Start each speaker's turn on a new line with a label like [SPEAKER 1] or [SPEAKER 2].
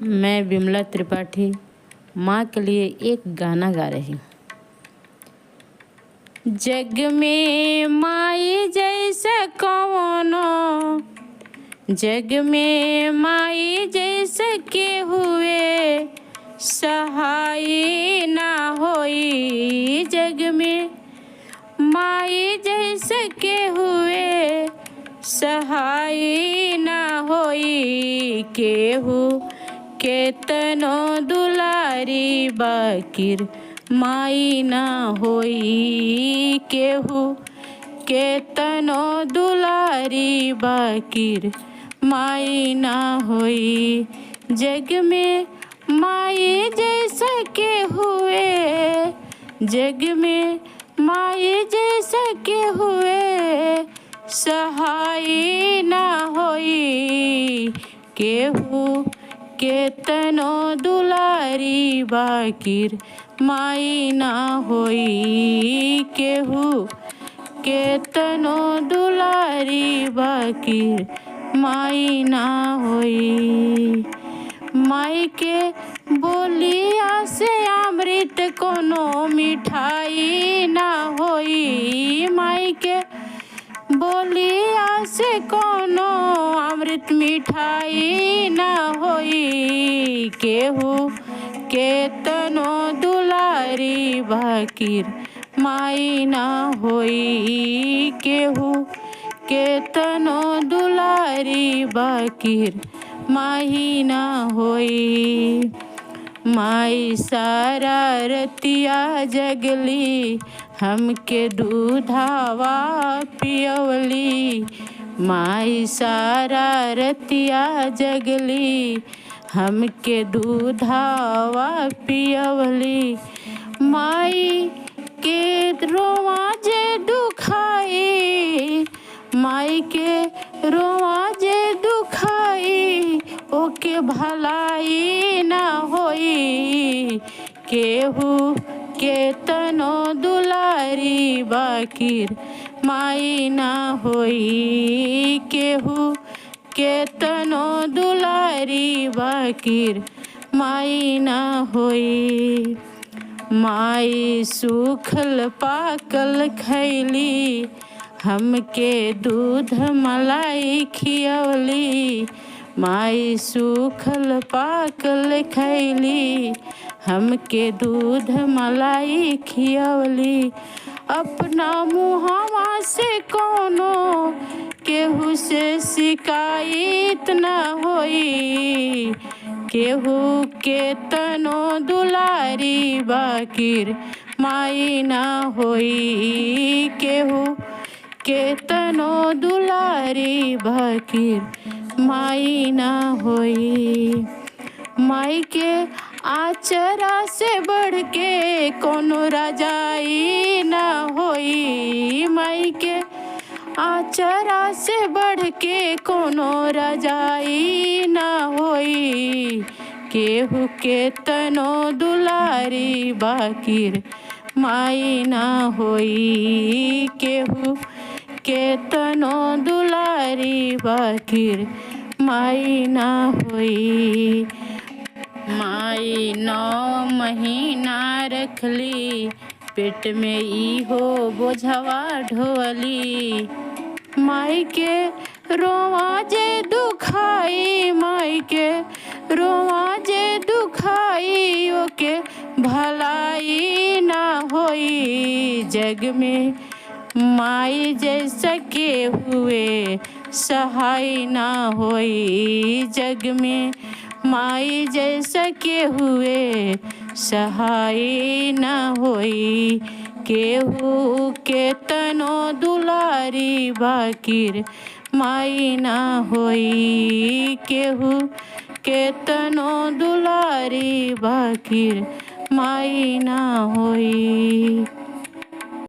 [SPEAKER 1] मैं विमला त्रिपाठी माँ के लिए एक गाना गा रही हूँ। जग में माई जैसा कौनो, जग में माई जैसा के हुए सहाय ना होई। जग में माई जैसा के हुए सहाय ना होई। केहू केतनो दुलारी बाकिर माई ना होई। केहू केतनो दुलारी बाकिर माई ना होई। जग में माई जैसा के हुए, जग में माई जैसा के हुए सहाय ना होई। केहू केतनो दुलारी बाकिर माई ना होई। केहू केतनो दुलारी बाकिर माई ना होई। माई के बोलिया से अमृत कोनो मिठाई ना होई। माई के बोलिया से कोनो अमृत मिठाई ना होई। केहू केतनो दुलारी बाकिर माई ना होई। केहू केतनो दुलारी बाकिर माई ना होई। माई सारा रतिया जगली हमके दूधावा पियवली। माई सारा रतिया जगली हमके दूधावा पियवली। माई के रोआ जे दुखाई, माई के रोआ जे दुखाई ओके भलाई ना होई। केहू केतनो दुलारी बाकिर माई ना होई। केहू केतनो दुलारी बाकिर माई ना होई। माई सूखल पाकल खैली हमके दूध मलाई खियवली। माई सूखल पाकल खैली हमके दूध मलाई खियवली। अपना मुहावा से कोनो केहू से शिकायत ना होई। केहू केतनो दुलारी बाकिर माई ना होई। केहू केतनो दुलारी बाकिर माई ना होई। माई के आचरा से बढ़ के कोनो रजाई ना होई। माई के आचरा से बढ़ के कोनो रजाई ना होई। केहू केतनो दुलारी बाकिर माई ना होई। केहू केतनो दुलारी बाकिर माई ना होई। माई 9 महीना रखली पेट में इहो बोझवा ढोली। माई के रोआ जे दुखाई, माई के रोआ जे दुखाई ओके भलाई ना होई। जग में माई जैसा के हुए सहाय ना होई। जग में माई जैसा के हुए सहाय ना होई। केहू केतनो दुलारी बाकिर माई ना होई। केहू केतनो दुलारी बाकिर माई ना होई।